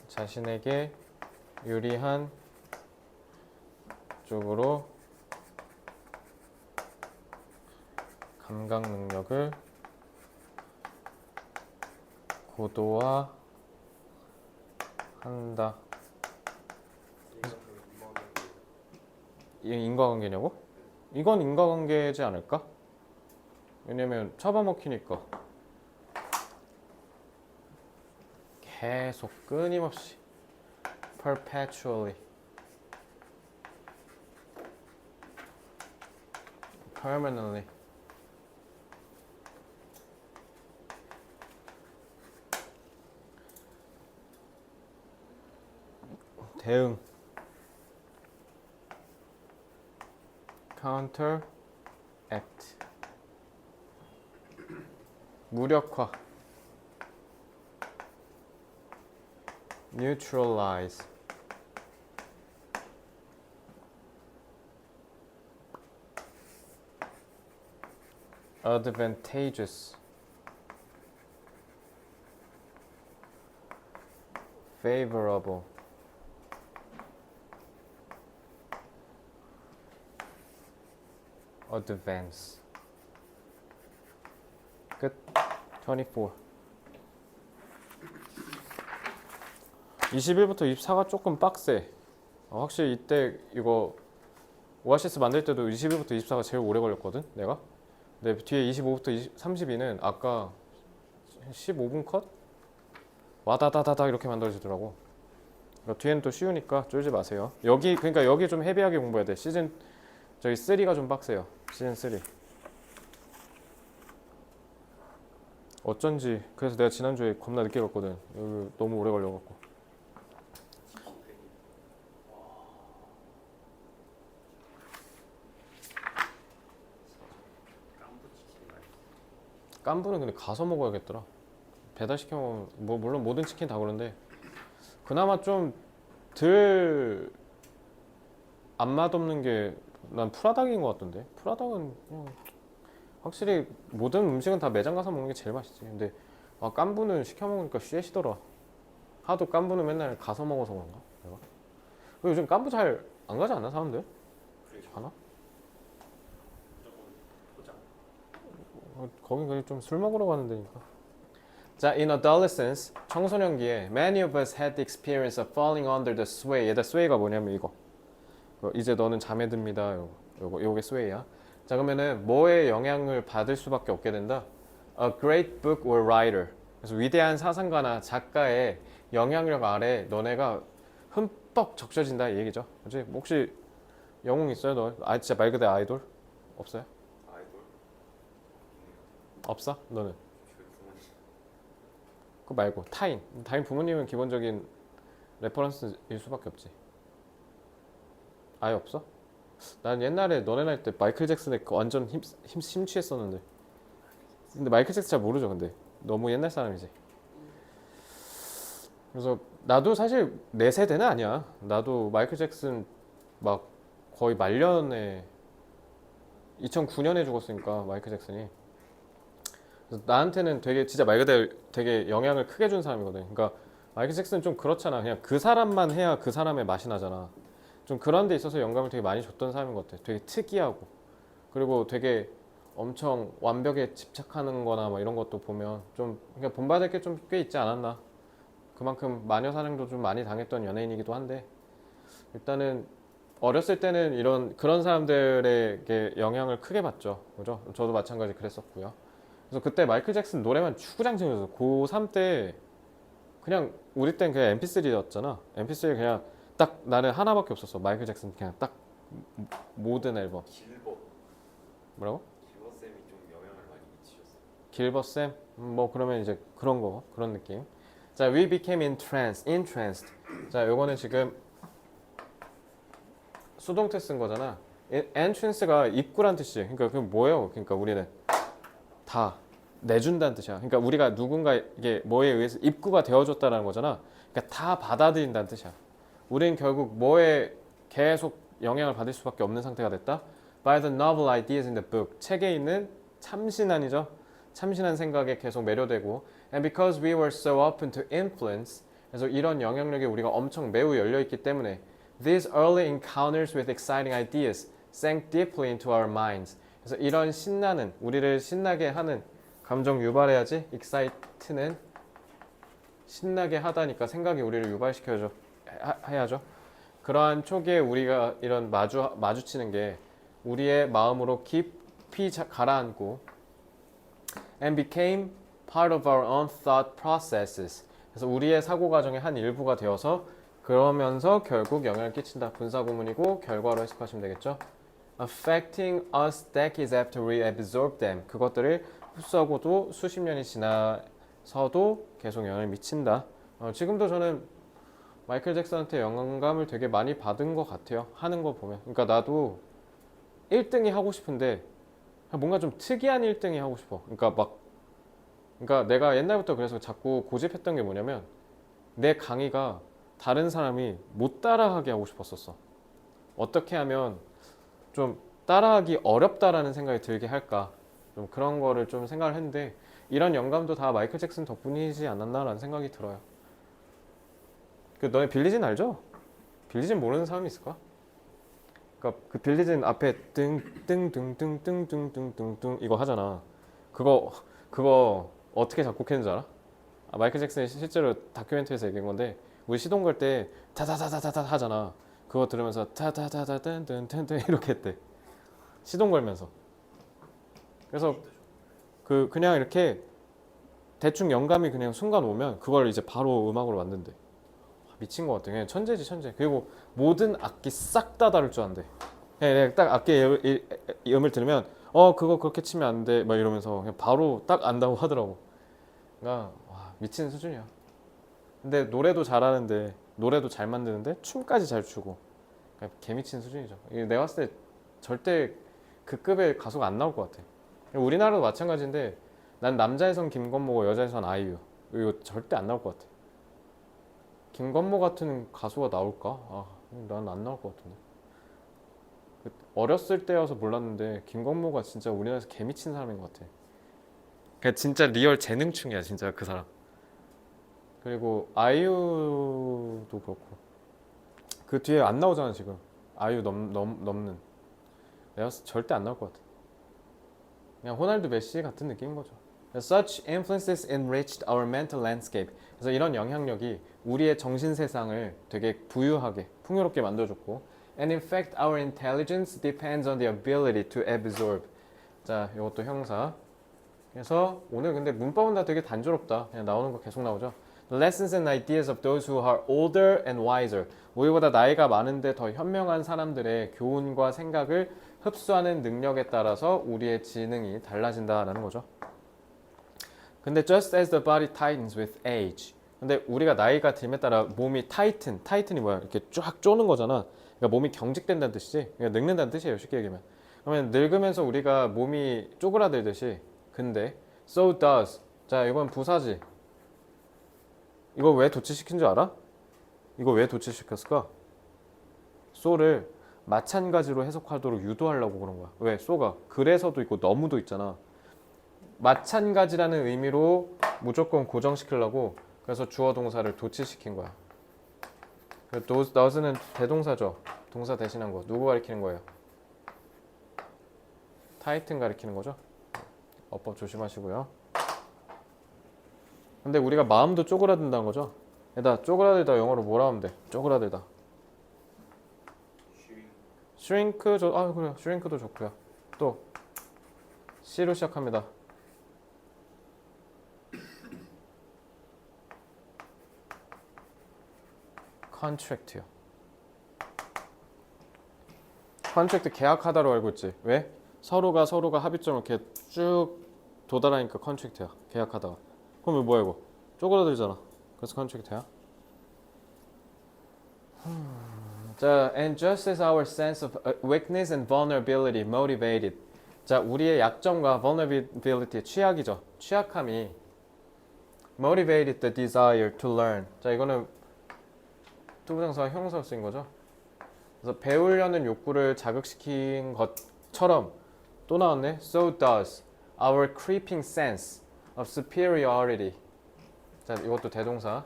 자신에게 유리한 쪽으로 감각 능력을 고도화한다. 이게 인과관계냐고? 이건 인과관계지 않을까? 왜냐면 잡아먹히니까 계속 끊임없이 perpetually permanently 대응 counteract 무력화 neutralize advantageous favorable advance 끝. 24 21부터 24가 조금 빡세. 확실히 이때 이거 오아시스 만들 때도 21부터 24가 제일 오래 걸렸거든 내가. 근데 뒤에 25부터 32는 아까 15분 컷? 와다다다다 이렇게 만들어지더라고. 그러니까 뒤에는 또 쉬우니까 쫄지 마세요. 여기 그러니까 여기 좀 헤비하게 공부해야 돼. 시즌 저희 3가 좀 빡세요. 시즌 3. 어쩐지 그래서 내가 지난주에 겁나 늦게 갔거든. 여기 너무 오래 걸려갖고. 깐부는 근데 가서 먹어야겠더라. 배달시켜 먹으면 뭐 물론 모든 치킨 다 그런데 그나마 좀 덜 안 맛없는 게 난 프라닭인 것 같던데. 프라닭은 그냥 확실히 모든 음식은 다 매장 가서 먹는 게 제일 맛있지. 근데 깐부는 시켜 먹으니까 쉐시더라. 하도 깐부는 맨날 가서 먹어서 그런가 내가. 요즘 깐부 잘 안 가지 않나 사람들? 가나? 거긴 그냥 좀 술 먹으러 가는 데니까. 자, in adolescence, 청소년기에 many of us had the experience of falling under the sway. 얘들 sway가 뭐냐면 이거. 이제 너는 잠에 듭니다. 요게 sway야. 자, 그러면은 뭐에 영향을 받을 수밖에 없게 된다? A great book or writer. 그래서 위대한 사상가나 작가의 영향력 아래 너네가 흠뻑 적셔진다 이 얘기죠. 그렇지? 혹시 영웅 있어요, 너? 진짜 말 그대로 아이돌? 없어요? 아이돌 없어? 너는? 저희 부모님 그거 말고 타인 부모님은 기본적인 레퍼런스일 수밖에 없지. 아예 없어? 난 옛날에 너네 날 때 마이클 잭슨에 완전 심취했었는데. 근데 마이클 잭슨 잘 모르죠 근데. 너무 옛날 사람이지. 그래서 나도 사실 내 세대는 아니야. 나도 마이클 잭슨 막 거의 말년에 2009년에 죽었으니까 마이클 잭슨이. 그래서 나한테는 되게 진짜 말 그대로 되게 영향을 크게 준 사람이거든. 그러니까 마이클 잭슨은 좀 그렇잖아. 그냥 그 사람만 해야 그 사람의 맛이 나잖아. 좀 그런 데 있어서 영감을 되게 많이 줬던 사람인 것 같아. 되게 특이하고 그리고 되게 엄청 완벽에 집착하는 거나 뭐 이런 것도 보면 좀 그냥 본받을 게 좀 꽤 있지 않았나. 그만큼 마녀 사냥도 좀 많이 당했던 연예인이기도 한데 일단은 어렸을 때는 이런 그런 사람들에게 영향을 크게 받죠. 그죠? 저도 마찬가지 그랬었고요. 그래서 그때 마이클 잭슨 노래만 추구장창이었어. 고3 때 그냥 우리 땐 그냥 MP3였잖아. MP3 그냥 딱 나는 하나밖에 없었어. 마이클 잭슨 그냥 딱 모든 앨범. 길버 뭐라고? 길버 쌤이 좀 영향을 많이 미치셨어. 길버 쌤? 뭐 그러면 이제 그런 거 그런 느낌. 자, we became entranced. 자, 요거는 지금 수동태 쓴 거잖아. entrance가 입구란 뜻이지. 그러니까 그게 뭐예요? 그러니까 우리는 다 내준다는 뜻이야. 그러니까 우리가 누군가에게 뭐에 의해서 입구가 되어줬다는 거잖아. 그러니까 다 받아들인다는 뜻이야. 우리는 결국 뭐에 계속 영향을 받을 수밖에 없는 상태가 됐다. By the novel ideas in the book. 책에 있는 참신한이죠. 참신한 생각에 계속 매료되고 and because we were so open to influence. 그래서 이런 영향력에 우리가 엄청 매우 열려있기 때문에 these early encounters with exciting ideas sank deeply into our minds. 그래서 이런 신나는 우리를 신나게 하는 감정 유발해야지. excite는 신나게 하다니까 생각이 우리를 유발시켜줘 해야죠. 그러한 초기에 우리가 이런 마주치는 게 우리의 마음으로 깊이 가라앉고 and became part of our own thought processes. 그래서 우리의 사고 과정의 한 일부가 되어서 그러면서 결국 영향을 끼친다. 분사구문이고 결과로 해석하시면 되겠죠. affecting us decades after we absorb them. 그것들을 흡수하고도 수십 년이 지나서도 계속 영향을 미친다. 지금도 저는 마이클 잭슨한테 영감을 되게 많이 받은 것 같아요. 하는 거 보면. 그러니까 나도 1등이 하고 싶은데 뭔가 좀 특이한 1등이 하고 싶어. 그러니까 내가 옛날부터 그래서 자꾸 고집했던 게 뭐냐면 내 강의가 다른 사람이 못 따라하게 하고 싶었었어. 어떻게 하면 좀 따라하기 어렵다라는 생각이 들게 할까. 좀 그런 거를 좀 생각을 했는데 이런 영감도 다 마이클 잭슨 덕분이지 않았나라는 생각이 들어요. 너네 빌리진 알죠? 빌리진 모르는 사람이 있을까? 그러니까 그 빌리진 앞에 뜬뜬뜬뜬뜬뜬뜬뜬 이거 하잖아. 그거 어떻게 작곡했는 줄 알아? 마이클 잭슨이 실제로 다큐멘터리에서 얘기한 건데 우리 시동 걸 때 타타타타타 하잖아. 그거 들으면서 타타타타뜬뜬뜬뜬 이렇게 했대. 시동 걸면서. 그래서 그냥 이렇게 대충 영감이 그냥 순간 오면 그걸 이제 바로 음악으로 만든대. 미친 것 같아. 그냥 천재지 천재. 그리고 모든 악기 싹 다 다룰 줄 안대. 그냥 딱 악기 음을 들으면 그거 그렇게 치면 안 돼. 막 이러면서 그냥 바로 딱 안다고 하더라고. 그러니까 와, 미친 수준이야. 근데 노래도 잘하는데 노래도 잘 만드는데 춤까지 잘 추고 그냥 개미친 수준이죠. 내가 봤을 때 절대 그 급의 가수가 안 나올 것 같아. 우리나라도 마찬가지인데 난 남자에선 김건모고 여자에선 아이유. 이거 절대 안 나올 것 같아. 김건모 같은 가수가 나올까? 난 안 나올 것 같은데. 어렸을 때여서 몰랐는데 김건모가 진짜 우리나라에서 개미친 사람인 것 같아. 그냥 진짜 리얼 재능충이야 진짜 그 사람. 그리고 아이유도 그렇고 그 뒤에 안 나오잖아 지금. 아이유 넘는. 내가 봤을 때 절대 안 나올 것 같아. 그냥 호날두 메시 같은 느낌인 거죠. Such influences enriched our mental landscape. 그래서 이런 영향력이 우리의 정신 세상을 되게 부유하게, 풍요롭게 만들어줬고, and in fact, our intelligence depends on the ability to absorb. 자, 이것도 형사. 그래서 오늘 근데 문법은 다 되게 단조롭다. 그냥 나오는 거 계속 나오죠. The lessons and ideas of those who are older and wiser. 우리보다 나이가 많은데 더 현명한 사람들의 교훈과 생각을 흡수하는 능력에 따라서 우리의 지능이 달라진다라는 거죠. 근데 just as the body tightens with age. 근데 우리가 나이가 듦에 따라 몸이 타이튼이 뭐야? 이렇게 쫙 쪼는 거잖아. 그러니까 몸이 경직된다는 뜻이지. 그러니까 늙는다는 뜻이에요. 쉽게 얘기하면. 그러면 늙으면서 우리가 몸이 쪼그라들듯이 근데 so does 자, 이건 부사지. 이거 왜 도치시킨 줄 알아? 이거 왜 도치시켰을까? so를 마찬가지로 해석하도록 유도하려고 그런 거야. 왜? so가 그래서도 있고 너무도 있잖아. 마찬가지라는 의미로 무조건 고정시키려고 그래서 주어 동사를 도치시킨 거야. those, does는 대동사죠. 동사 대신한 거. 누구 가리키는 거예요? 타이튼 가리키는 거죠. 어법 조심하시고요. 근데 우리가 마음도 쪼그라든다는 거죠. 얘다 쪼그라들다 영어로 뭐라 하면 돼? 쪼그라들다. shrink 그래요. shrink도 좋고요. 또 C로 시작합니다. contract요. contract 계약하다로 알고 있지. 왜? 서로가 합의점을 이렇게 쭉 도달하니까 contract야. 계약하다가. 그럼 이거 뭐야 이거? 쪼그라들잖아. 그래서 contract야. 자, and just as our sense of weakness and vulnerability motivated. 자, 우리의 약점과 vulnerability, 취약이죠. 취약함이 motivated the desire to learn. 자, 이거는 투부정사와 형용사로 쓰인 거죠. 그래서 배우려는 욕구를 자극시킨 것처럼 또 나왔네. So does our creeping sense of superiority. 자, 이것도 대동사.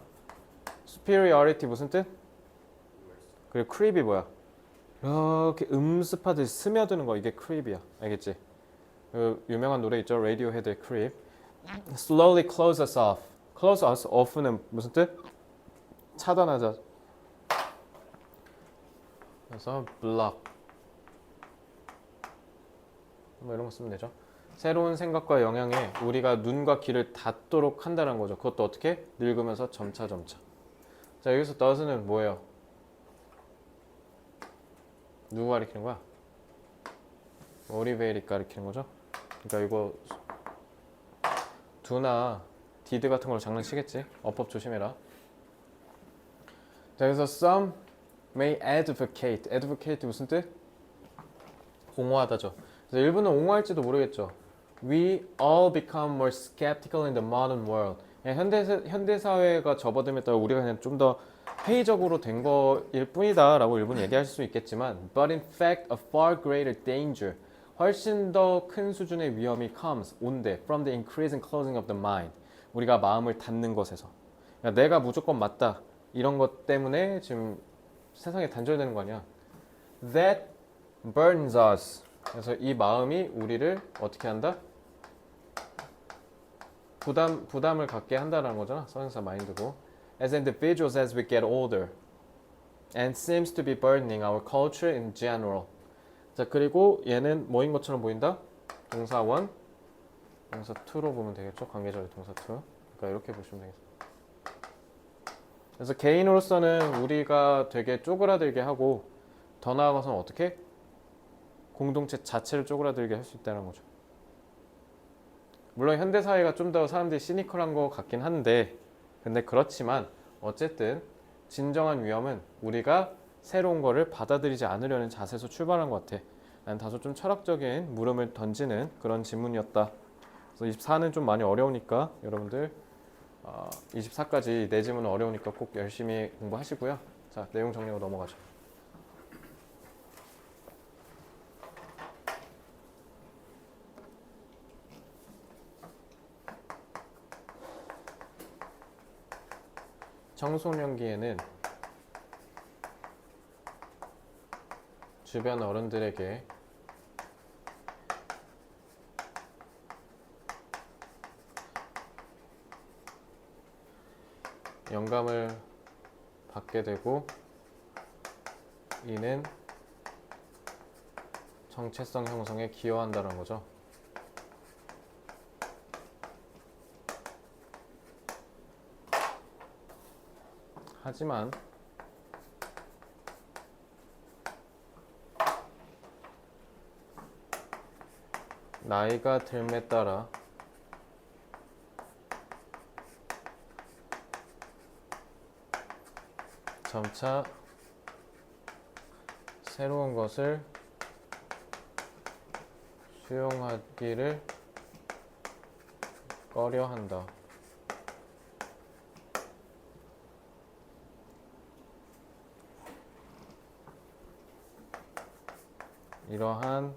superiority 무슨 뜻? 그리고 creep이 뭐야? 이렇게 음습하듯이 스며드는 거, 이게 creep이야. 알겠지? 그 유명한 노래 있죠? Radiohead의 creep. Slowly close us off. close us off는 무슨 뜻? 차단하자. 그래서 block. 뭐 이런 거 쓰면 되죠. 새로운 생각과 영향에 우리가 눈과 귀를 닫도록 한다는 거죠. 그것도 어떻게? 늙으면서 점차. 자, 여기서 does는 뭐예요? 누구 가리키는 거야? motivate 가리키는 거죠. 그러니까 이거 do나 did 같은 걸로 장난치겠지. 어법 조심해라. 자, 그래서 some may advocate. advocate 무슨 뜻? 옹호하다죠. 그래서 일부는 옹호할지도 모르겠죠. We all become more skeptical in the modern world. 현대 사회가 접어듦에 따라 우리가 그냥 좀 더 회의적으로 된 거일 뿐이다 라고 일부는 얘기할 수 있겠지만 but in fact a far greater danger. 훨씬 더 큰 수준의 위험이 comes, 온대 from the increasing closing of the mind. 우리가 마음을 닫는 것에서. 그러니까 내가 무조건 맞다. 이런 것 때문에 지금 세상에 단절되는 거 아니야. That burdens us. 그래서 이 마음이 우리를 어떻게 한다? 부담을 갖게 한다는 거잖아. 선행사 마인드고. As individuals as we get older and seems to be burdening our culture in general. 자, 그리고 얘는 뭐인 것처럼 보인다? 동사 1, 동사 2로 보면 되겠죠? 관계절의 동사 2. 그러니까 이렇게 보시면 되겠습니다. 그래서 개인으로서는 우리가 되게 쪼그라들게 하고 더 나아가서는 어떻게? 공동체 자체를 쪼그라들게 할 수 있다는 거죠. 물론 현대사회가 좀 더 사람들이 시니컬한 것 같긴 한데 근데 그렇지만 어쨌든 진정한 위험은 우리가 새로운 거를 받아들이지 않으려는 자세에서 출발한 것 같아. 난 다소 좀 철학적인 물음을 던지는 그런 질문이었다. 그래서 24는 좀 많이 어려우니까 여러분들 24까지 내 질문은 어려우니까 꼭 열심히 공부하시고요. 자, 내용 정리하고 넘어가죠. 청소년기에는 주변 어른들에게 영감을 받게 되고 이는 정체성 형성에 기여한다는 거죠. 하지만 나이가 들에 따라 점차 새로운 것을 수용하기를 꺼려한다. 이러한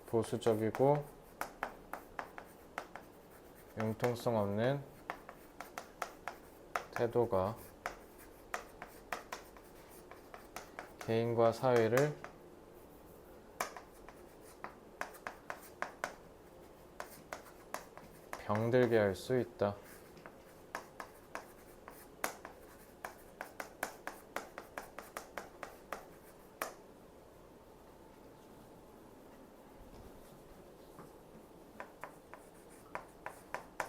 보수적이고 융통성 없는 태도가 개인과 사회를 병들게 할 수 있다.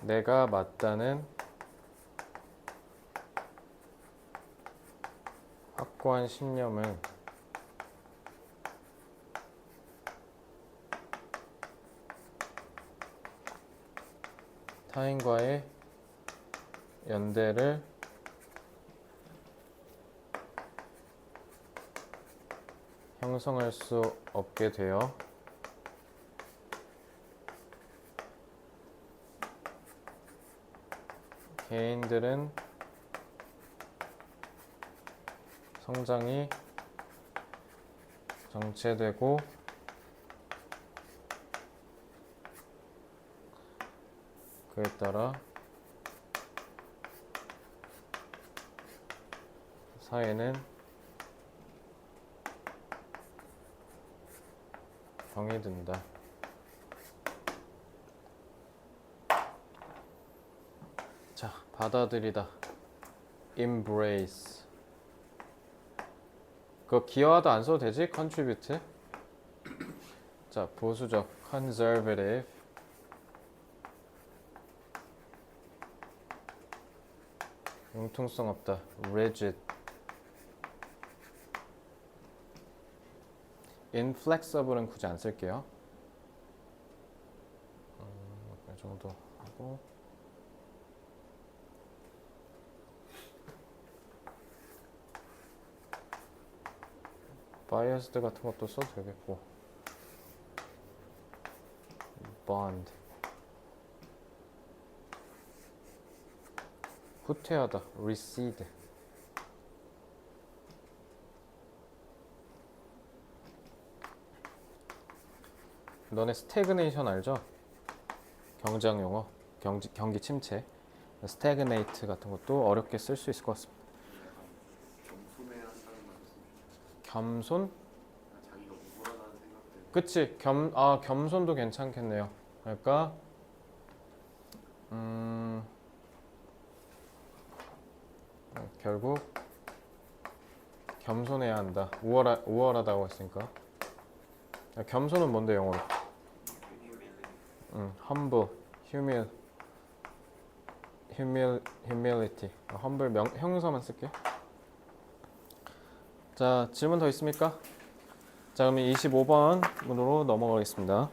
내가 맞다는 확고한 신념은 타인과의 연대를 형성할 수 없게 되어 개인들은 성장이 정체되고 그에 따라 사회는 병이 든다. 자, 받아들이다. embrace. 그거 기여하다 안 써도 되지? contribute. 자, 보수적. conservative. 융통성 없다. rigid. inflexible은 굳이 안 쓸게요. 이 정도 하고. biased 같은 것도 써도 되겠고. bond. 후퇴하다. recede. 너네 스태그네이션 알죠? 경장 용어. 경기 침체. 스태그네이트 같은 것도 어렵게 쓸 수 있을 것 같습니다. 겸손해야 한다는 말씀. 겸손? 자기가 우월하다는 생각 때문에. 그치. 겸손도 괜찮겠네요. 그러니까 결국 겸손해야 한다. 우월하다고 했으니까. 겸손은 뭔데 영어로? humble, humility. humble 형용사만 쓸게요. 자, 질문 더 있습니까? 자, 그러면 25번으로 넘어가겠습니다.